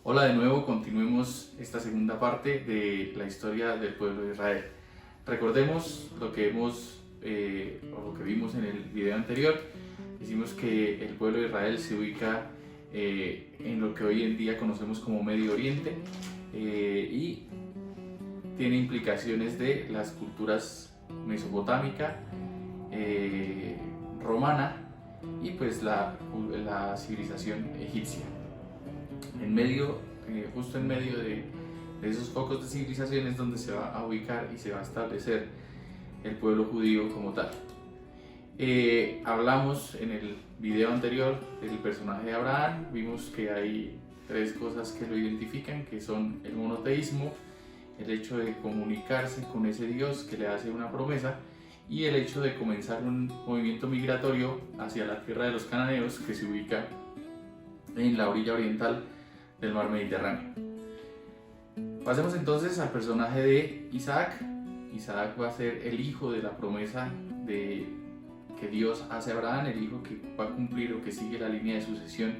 Hola de nuevo, continuemos esta segunda parte de la historia del pueblo de Israel. Recordemos lo que o lo que vimos en el video anterior. Hicimos que el pueblo de Israel se ubica en lo que hoy en día conocemos como Medio Oriente y tiene implicaciones de las culturas mesopotámica, romana y pues la civilización egipcia. Justo en medio de esos focos de civilizaciones donde se va a ubicar y se va a establecer el pueblo judío como tal. Hablamos en el video anterior del personaje de Abraham, vimos que hay tres cosas que lo identifican, que son el monoteísmo, el hecho de comunicarse con ese Dios que le hace una promesa y el hecho de comenzar un movimiento migratorio hacia la tierra de los cananeos que se ubica en la orilla oriental del mar Mediterráneo. Pasemos entonces al personaje de Isaac. Isaac va a ser el hijo de la promesa que Dios hace a Abraham, el hijo que va a cumplir o que sigue la línea de sucesión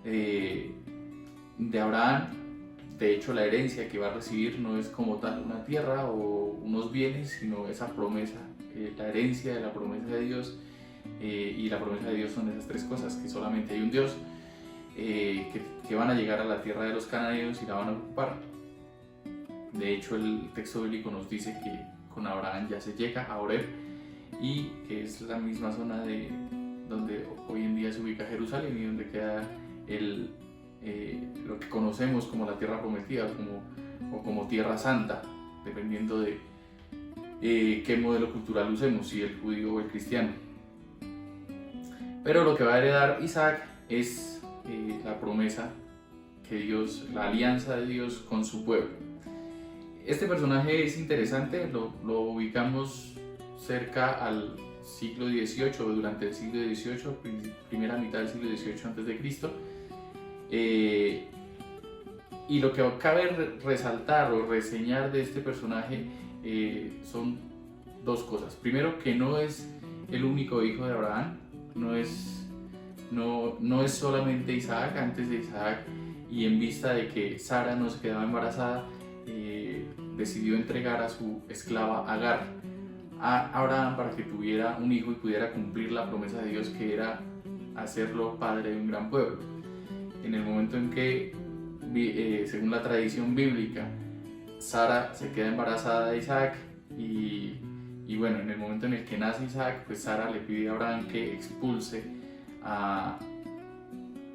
de Abraham. De hecho, la herencia que va a recibir no es como tal una tierra o unos bienes, sino esa promesa, la herencia de la promesa de Dios. Y la promesa de Dios son esas tres cosas: que solamente hay un Dios, que van a llegar a la tierra de los cananeos y la van a ocupar. De hecho, el texto bíblico nos dice que con Abraham ya se llega a Oreb, y que es la misma zona donde hoy en día se ubica Jerusalén y donde queda lo que conocemos como la tierra prometida o como tierra santa, dependiendo de qué modelo cultural usemos, si el judío o el cristiano. Pero lo que va a heredar Isaac es la promesa que Dios, la alianza de Dios con su pueblo. Este personaje es interesante, lo ubicamos cerca al siglo XVIII, durante el siglo XVIII, primera mitad del siglo XVIII antes de Cristo. Y lo que cabe resaltar o reseñar de este personaje son dos cosas. Primero, que no es el único hijo de Abraham, no es solamente Isaac. Antes de Isaac, y en vista de que Sara no se quedaba embarazada, decidió entregar a su esclava Agar a Abraham para que tuviera un hijo y pudiera cumplir la promesa de Dios, que era hacerlo padre de un gran pueblo. En el momento en que, según la tradición bíblica, Sara se queda embarazada de Isaac y bueno, en el momento en el que nace Isaac, pues Sara le pide a Abraham que expulse a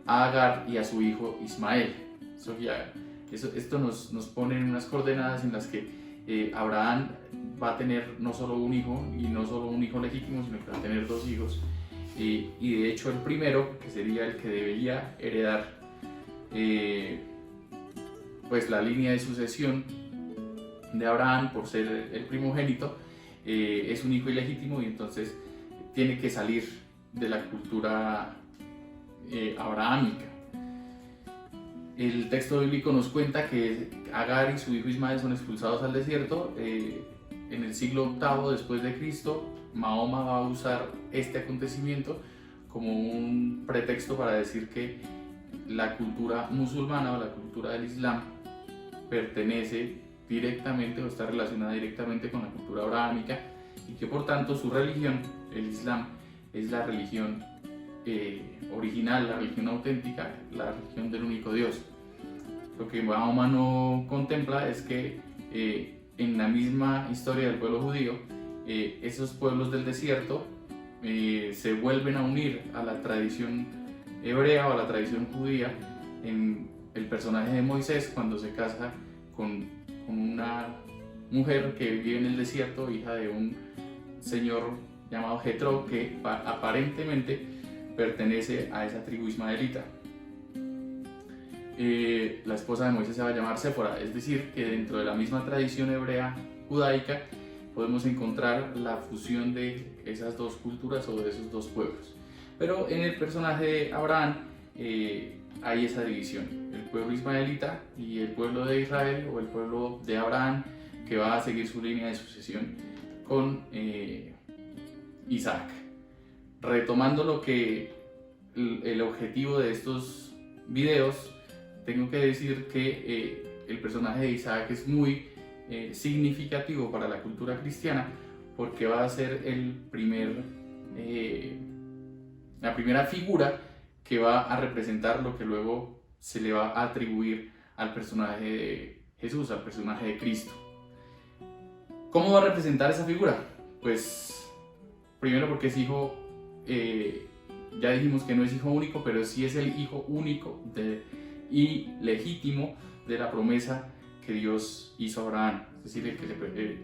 Agar y a su hijo Ismael. Esto nos pone en unas coordenadas en las que Abraham va a tener no solo un hijo, y no solo un hijo legítimo, sino que va a tener dos hijos, y de hecho el primero, que sería el que debería heredar pues la línea de sucesión de Abraham por ser el primogénito, es un hijo ilegítimo, y entonces tiene que salir de la cultura abrahámica. El texto bíblico nos cuenta que Agar y su hijo Ismael son expulsados al desierto. En el siglo VIII después de Cristo, Mahoma va a usar este acontecimiento como un pretexto para decir que la cultura musulmana o la cultura del Islam pertenece directamente o está relacionada directamente con la cultura abrahámica, y que por tanto su religión, el Islam, es la religión original, la religión auténtica, la religión del único Dios. Lo que Mahoma no contempla es que en la misma historia del pueblo judío, esos pueblos del desierto se vuelven a unir a la tradición hebrea o a la tradición judía en el personaje de Moisés, cuando se casa con una mujer que vive en el desierto, hija de un señor llamado Jetro, que aparentemente pertenece a esa tribu ismaelita. La esposa de Moisés se va a llamar Séfora, es decir, que dentro de la misma tradición hebrea judaica podemos encontrar la fusión de esas dos culturas o de esos dos pueblos. Pero en el personaje de Abraham hay esa división: el pueblo ismaelita y el pueblo de Israel, o el pueblo de Abraham, que va a seguir su línea de sucesión con Isaac. Retomando el objetivo de estos videos, tengo que decir que el personaje de Isaac es muy significativo para la cultura cristiana, porque va a ser la primera figura que va a representar lo que luego se le va a atribuir al personaje de Jesús, al personaje de Cristo. ¿Cómo va a representar esa figura? Pues primero porque es hijo, ya dijimos que no es hijo único, pero sí es el hijo único y legítimo de la promesa que Dios hizo a Abraham, es decir,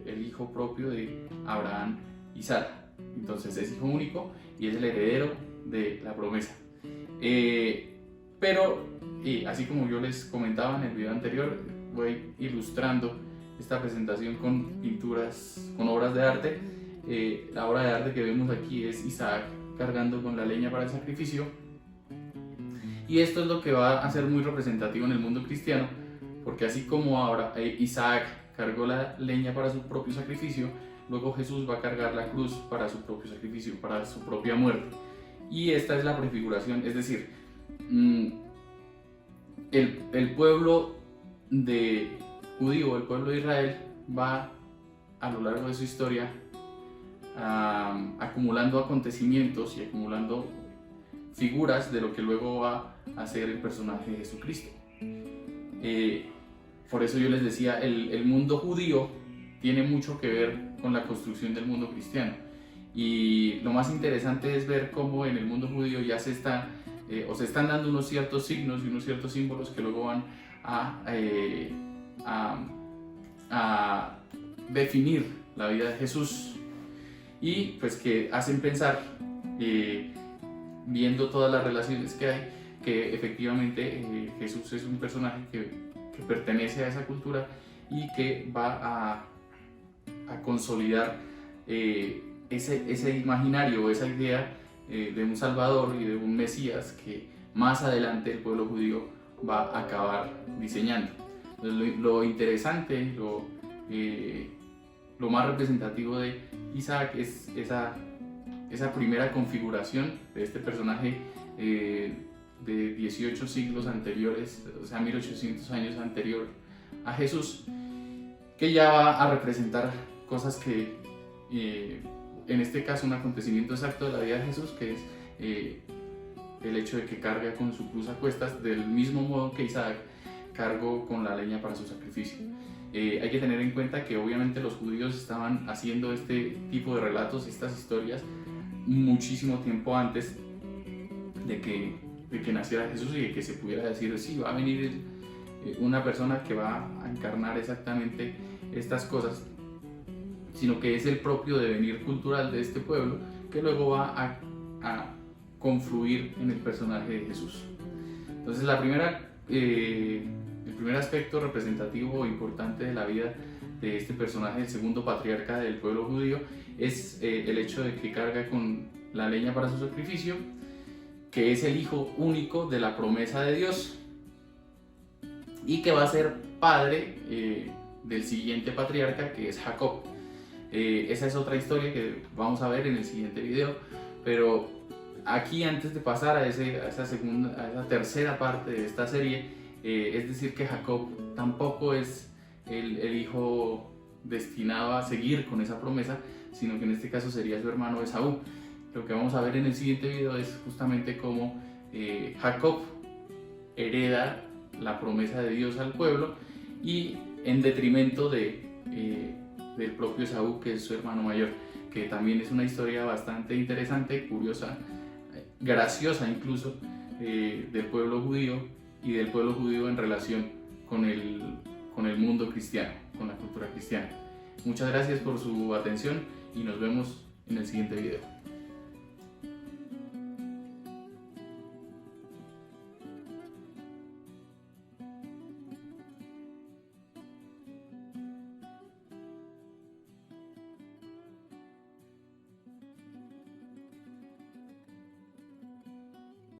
el hijo propio de Abraham y Sara. Entonces es hijo único y es el heredero de la promesa. Pero así como yo les comentaba en el video anterior, voy ilustrando esta presentación con pinturas, con obras de arte. La obra de arte que vemos aquí es Isaac cargando con la leña para el sacrificio, y esto es lo que va a ser muy representativo en el mundo cristiano, porque así como ahora Isaac cargó la leña para su propio sacrificio, luego Jesús va a cargar la cruz para su propio sacrificio, para su propia muerte. Y esta es la prefiguración, es decir, el pueblo judío, el pueblo de Israel, va a lo largo de su historia acumulando acontecimientos y acumulando figuras de lo que luego va a ser el personaje de Jesucristo. Por eso yo les decía, el mundo judío tiene mucho que ver con la construcción del mundo cristiano, y lo más interesante es ver cómo en el mundo judío ya se están dando unos ciertos signos y unos ciertos símbolos que luego van a definir la vida de Jesús, y pues que hacen pensar, viendo todas las relaciones que hay, que efectivamente Jesús es un personaje que pertenece a esa cultura y que va a consolidar ese imaginario, esa idea de un Salvador y de un Mesías que más adelante el pueblo judío va a acabar diseñando. Entonces, lo interesante, lo más representativo de Isaac es esa primera configuración de este personaje de 18 siglos anteriores, o sea, 1800 años anterior a Jesús, que ya va a representar cosas que, en este caso, un acontecimiento exacto de la vida de Jesús, que es el hecho de que carga con su cruz a cuestas, del mismo modo que Isaac cargó con la leña para su sacrificio. Hay que tener en cuenta que obviamente los judíos estaban haciendo este tipo de relatos, estas historias, muchísimo tiempo antes de que naciera Jesús y de que se pudiera decir, sí, va a venir una persona que va a encarnar exactamente estas cosas, sino que es el propio devenir cultural de este pueblo que luego va a confluir en el personaje de Jesús. Entonces el primer aspecto representativo o importante de la vida de este personaje, el segundo patriarca del pueblo judío, es el hecho de que carga con la leña para su sacrificio, que es el hijo único de la promesa de Dios y que va a ser padre del siguiente patriarca, que es Jacob. Esa es otra historia que vamos a ver en el siguiente video, pero aquí, antes de pasar a esa tercera parte de esta serie, es decir que Jacob tampoco es el hijo destinado a seguir con esa promesa, sino que en este caso sería su hermano Esaú. Lo que vamos a ver en el siguiente video es justamente cómo Jacob hereda la promesa de Dios al pueblo, y en detrimento del propio Esaú, que es su hermano mayor, que también es una historia bastante interesante, curiosa, graciosa incluso, del pueblo judío y del pueblo judío en relación con el mundo cristiano, con la cultura cristiana. Muchas gracias por su atención y nos vemos en el siguiente video.